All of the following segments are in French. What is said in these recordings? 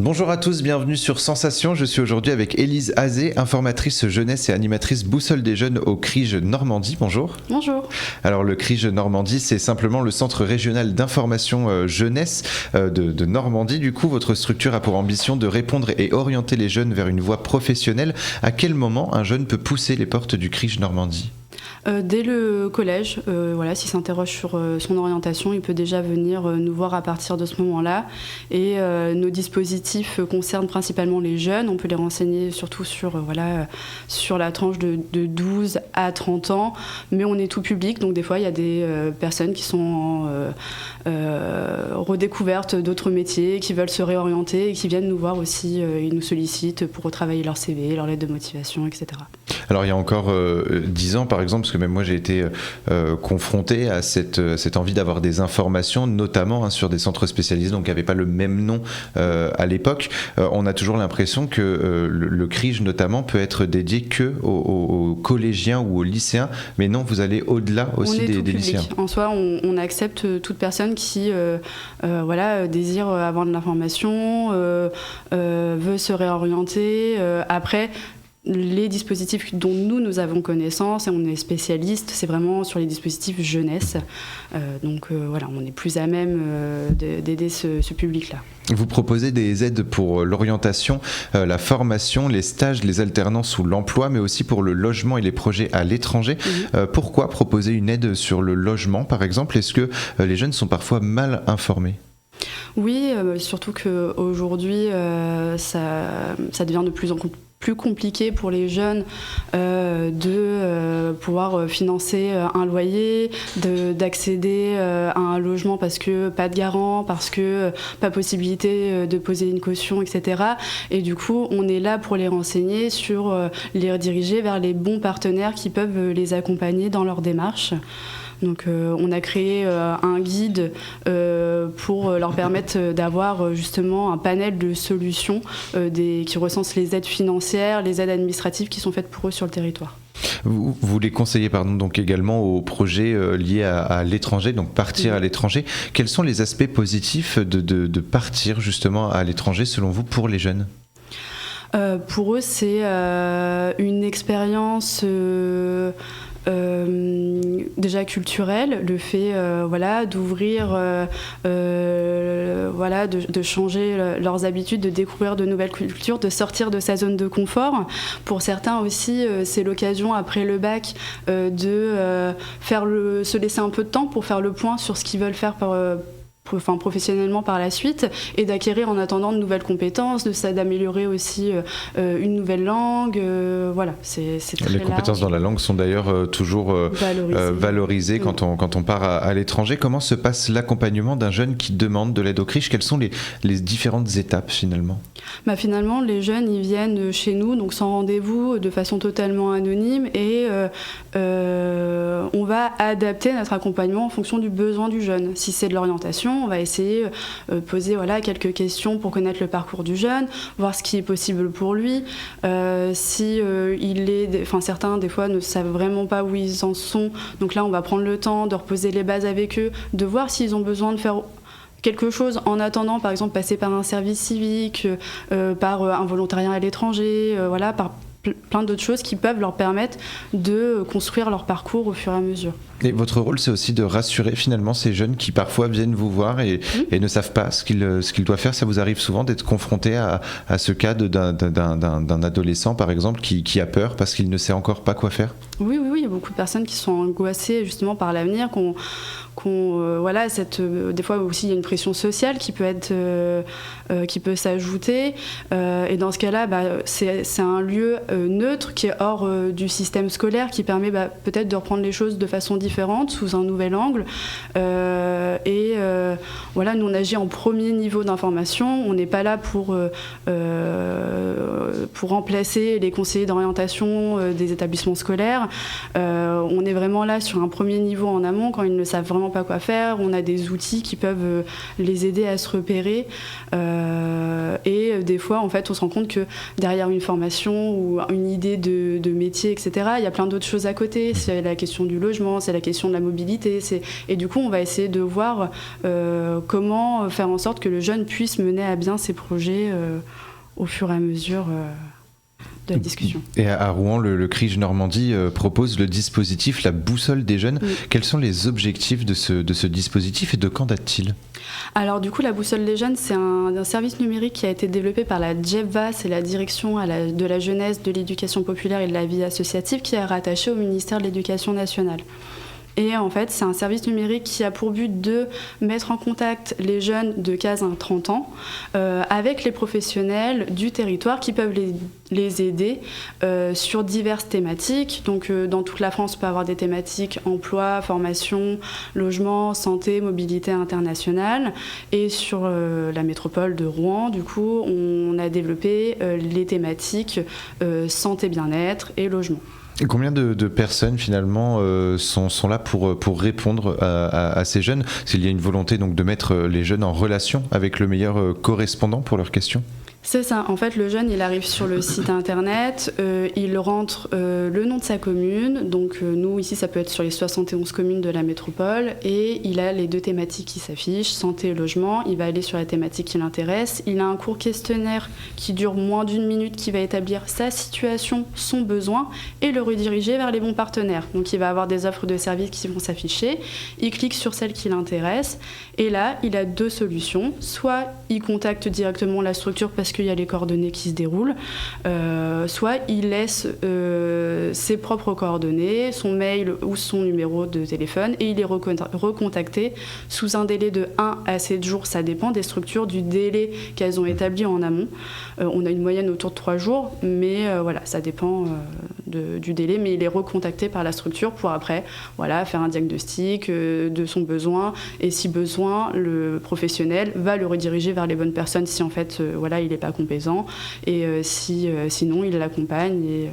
Bonjour à tous, bienvenue sur Sensation. Je suis aujourd'hui avec Élise Azé, informatrice jeunesse et animatrice Boussole des jeunes au CRIJ Normandie. Bonjour. Bonjour. Alors le CRIJ Normandie, c'est simplement le centre régional d'information jeunesse de Normandie. Du coup, votre structure a pour ambition de répondre et orienter les jeunes vers une voie professionnelle. À quel moment un jeune peut pousser les portes du CRIJ Normandie ? Dès le collège, s'il s'interroge sur son orientation, il peut déjà venir nous voir à partir de ce moment-là. Et nos dispositifs concernent principalement les jeunes. On peut les renseigner surtout sur la tranche de 12 à 30 ans. Mais on est tout public, donc des fois, il y a des personnes qui sont en redécouverte d'autres métiers, qui veulent se réorienter et qui viennent nous voir aussi. Ils nous sollicitent pour retravailler leur CV, leur lettre de motivation, etc. Alors il y a encore 10 ans par exemple, parce que même moi j'ai été confronté à cette envie d'avoir des informations, notamment sur des centres spécialisés, donc qui n'avaient pas le même nom à l'époque. On a toujours l'impression que le CRIJ notamment peut être dédié que aux collégiens ou aux lycéens, mais non, vous allez au-delà aussi des lycéens. En soi, on accepte toute personne qui désire avoir de l'information, veut se réorienter. Après, les dispositifs dont nous avons connaissance et on est spécialiste, c'est vraiment sur les dispositifs jeunesse. On est plus à même d'aider ce public-là. Vous proposez des aides pour l'orientation, la formation, les stages, les alternances ou l'emploi, mais aussi pour le logement et les projets à l'étranger. Pourquoi proposer une aide sur le logement, par exemple ? Est-ce que les jeunes sont parfois mal informés ? Oui, surtout qu'aujourd'hui, ça devient de plus en plus compliqué pour les jeunes de pouvoir financer un loyer, d'accéder à un logement parce que pas de garant, parce que pas possibilité de poser une caution, etc. Et du coup, on est là pour les renseigner, les rediriger vers les bons partenaires qui peuvent les accompagner dans leur démarche. Donc on a créé un guide pour leur permettre d'avoir justement un panel de solutions qui recense les aides financières, les aides administratives qui sont faites pour eux sur le territoire. Vous les conseillez donc également aux projets liés à l'étranger, donc partir à l'étranger. Quels sont les aspects positifs de partir justement à l'étranger selon vous pour les jeunes ? Pour eux, c'est une expérience déjà culturelle, le fait d'ouvrir, de changer leurs habitudes, de découvrir de nouvelles cultures, de sortir de sa zone de confort. Pour certains aussi, c'est l'occasion après le bac se laisser un peu de temps pour faire le point sur ce qu'ils veulent faire professionnellement par la suite et d'acquérir en attendant de nouvelles compétences, d'améliorer aussi une nouvelle langue. C'est très large. Les compétences dans la langue sont d'ailleurs toujours valorisées quand on part à l'étranger. Comment se passe l'accompagnement d'un jeune qui demande de l'aide au CRIJ ? Quelles sont les différentes étapes finalement ? Finalement, les jeunes, ils viennent chez nous, donc sans rendez-vous, de façon totalement anonyme et on va adapter notre accompagnement en fonction du besoin du jeune. Si c'est de l'orientation, on va essayer de poser quelques questions pour connaître le parcours du jeune, voir ce qui est possible pour lui. Certains, des fois, ne savent vraiment pas où ils en sont. Donc là, on va prendre le temps de reposer les bases avec eux, de voir s'ils ont besoin de faire quelque chose en attendant, par exemple, passer par un service civique, par un volontariat à l'étranger, par plein d'autres choses qui peuvent leur permettre de construire leur parcours au fur et à mesure. Et votre rôle, c'est aussi de rassurer finalement ces jeunes qui parfois viennent vous voir et ne savent pas ce qu'ils doivent faire. Ça vous arrive souvent d'être confronté à ce cas d'un adolescent, par exemple, qui a peur parce qu'il ne sait encore pas quoi faire ? Oui, il y a beaucoup de personnes qui sont angoissées justement par l'avenir, des fois aussi il y a une pression sociale qui peut s'ajouter et dans ce cas-là c'est un lieu neutre qui est hors du système scolaire qui permet peut-être de reprendre les choses de façon différente sous un nouvel angle nous on agit en premier niveau d'information, on n'est pas là pour remplacer les conseillers d'orientation des établissements scolaires. On est vraiment là sur un premier niveau en amont quand ils ne savent vraiment pas quoi faire. On a des outils qui peuvent les aider à se repérer et des fois en fait on se rend compte que derrière une formation ou une idée de métier, etc. Il y a plein d'autres choses à côté. C'est la question du logement, c'est la question de la mobilité. Et du coup, on va essayer de voir comment faire en sorte que le jeune puisse mener à bien ses projets au fur et à mesure de la discussion. Et à Rouen, le CRIJ Normandie propose le dispositif La Boussole des jeunes. Quels sont les objectifs de ce dispositif et de quand date-t-il ? Alors du coup, La Boussole des jeunes, c'est un service numérique qui a été développé par la DJEVA, c'est la direction de la jeunesse, de l'éducation populaire et de la vie associative, qui est rattachée au ministère de l'Éducation nationale. Et en fait, c'est un service numérique qui a pour but de mettre en contact les jeunes de 15 à 30 ans avec les professionnels du territoire qui peuvent les aider sur diverses thématiques. Donc, dans toute la France, on peut avoir des thématiques emploi, formation, logement, santé, mobilité internationale. Et sur la métropole de Rouen, du coup, on a développé les thématiques santé, bien-être et logement. Et combien de personnes finalement sont là pour répondre à ces jeunes ? S'il y a une volonté donc de mettre les jeunes en relation avec le meilleur correspondant pour leurs questions ? C'est ça. En fait, le jeune, il arrive sur le site internet, il rentre le nom de sa commune. Donc, nous, ici, ça peut être sur les 71 communes de la métropole. Et il a les deux thématiques qui s'affichent, santé et logement. Il va aller sur la thématique qui l'intéresse. Il a un court questionnaire qui dure moins d'1 minute, qui va établir sa situation, son besoin, et le rediriger vers les bons partenaires. Donc, il va avoir des offres de services qui vont s'afficher. Il clique sur celle qui l'intéresse. Et là, il a 2 solutions. Soit il contacte directement la structure parce qu'il y a les coordonnées qui se déroulent, soit il laisse ses propres coordonnées, son mail ou son numéro de téléphone, et il est recontacté sous un délai de 1 à 7 jours, ça dépend des structures, du délai qu'elles ont établi en amont. On a une moyenne autour de 3 jours, mais voilà, ça dépend du délai, mais il est recontacté par la structure pour après faire un diagnostic de son besoin, et si besoin, le professionnel va le rediriger vers les bonnes personnes si en fait il n'est pas compétent, et sinon il l'accompagne.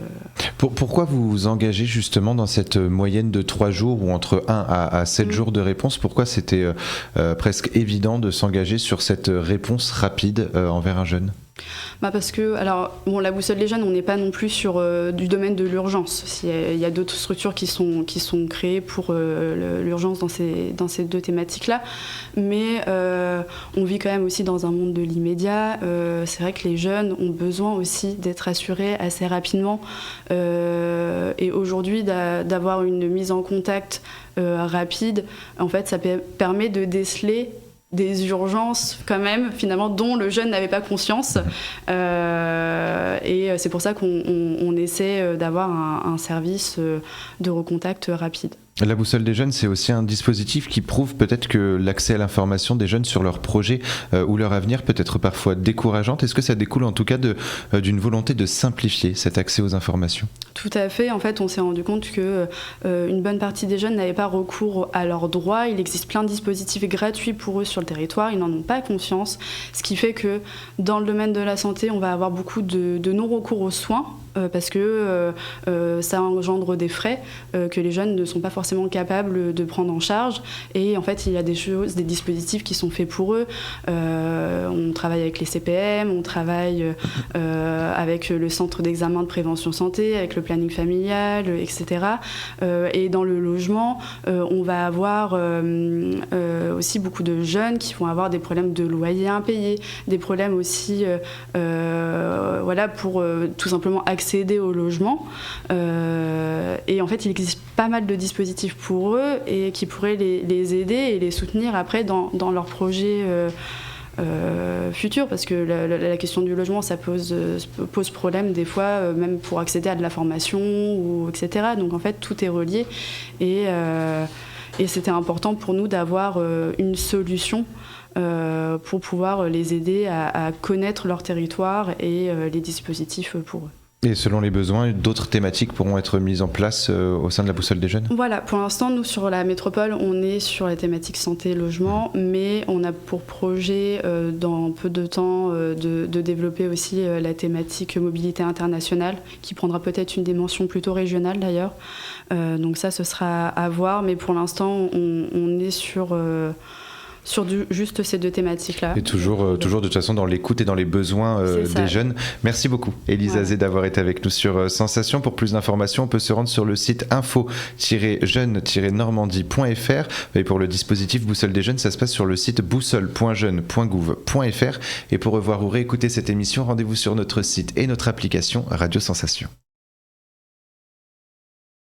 Pourquoi vous vous engagez justement dans cette moyenne de 3 jours ou entre 1 à 7 jours de réponse ? Pourquoi c'était presque évident de s'engager sur cette réponse rapide envers un jeune ? Parce que, la Boussole des jeunes, on n'est pas non plus sur du domaine de l'urgence. Il y a d'autres structures qui sont créées pour l'urgence dans ces 2 thématiques-là. Mais on vit quand même aussi dans un monde de l'immédiat. C'est vrai que les jeunes ont besoin aussi d'être assurés assez rapidement. Et aujourd'hui, d'avoir une mise en contact rapide, en fait, ça permet de déceler des urgences quand même finalement dont le jeune n'avait pas conscience, et c'est pour ça qu'on essaie d'avoir un service de recontact rapide. La Boussole des jeunes, c'est aussi un dispositif qui prouve peut-être que l'accès à l'information des jeunes sur leur projet ou leur avenir peut être parfois décourageante. Est-ce que ça découle en tout cas d'une volonté de simplifier cet accès aux informations ? Tout à fait. En fait, on s'est rendu compte qu'une bonne partie des jeunes n'avaient pas recours à leurs droits. Il existe plein de dispositifs gratuits pour eux sur le territoire. Ils n'en ont pas conscience. Ce qui fait que dans le domaine de la santé, on va avoir beaucoup de non-recours aux soins parce que ça engendre des frais que les jeunes ne sont pas forcément capables de prendre en charge. Et en fait, il y a des dispositifs qui sont faits pour eux. On travaille avec les CPM, on travaille avec le centre d'examen de prévention santé, avec le planning familial, etc. Et dans le logement, on va avoir aussi beaucoup de jeunes qui vont avoir des problèmes de loyer impayés, des problèmes aussi pour tout simplement accéder au logement. Et en fait, il existe pas mal de dispositifs pour eux et qui pourraient les aider et les soutenir après dans leurs projets futurs, parce que la question du logement, ça pose problème des fois, même pour accéder à de la formation, etc. Donc en fait, tout est relié et c'était important pour nous d'avoir une solution pour pouvoir les aider à connaître leur territoire et les dispositifs pour eux. Et selon les besoins, d'autres thématiques pourront être mises en place au sein de la Boussole des jeunes ? Voilà, pour l'instant, nous, sur la métropole, on est sur la thématique santé et logement, mais on a pour projet, dans peu de temps, de développer aussi la thématique mobilité internationale, qui prendra peut-être une dimension plutôt régionale d'ailleurs. Donc ça, ce sera à voir, mais pour l'instant, on est sur sur juste ces 2 thématiques-là. Et toujours de toute façon dans l'écoute et dans les besoins des jeunes. Merci beaucoup Élise Azé d'avoir été avec nous sur Sensation. Pour plus d'informations, on peut se rendre sur le site info-jeune-normandie.fr, et pour le dispositif Boussole des jeunes, ça se passe sur le site boussole.jeune.gouv.fr. Et pour revoir ou réécouter cette émission, rendez-vous sur notre site et notre application Radio Sensation.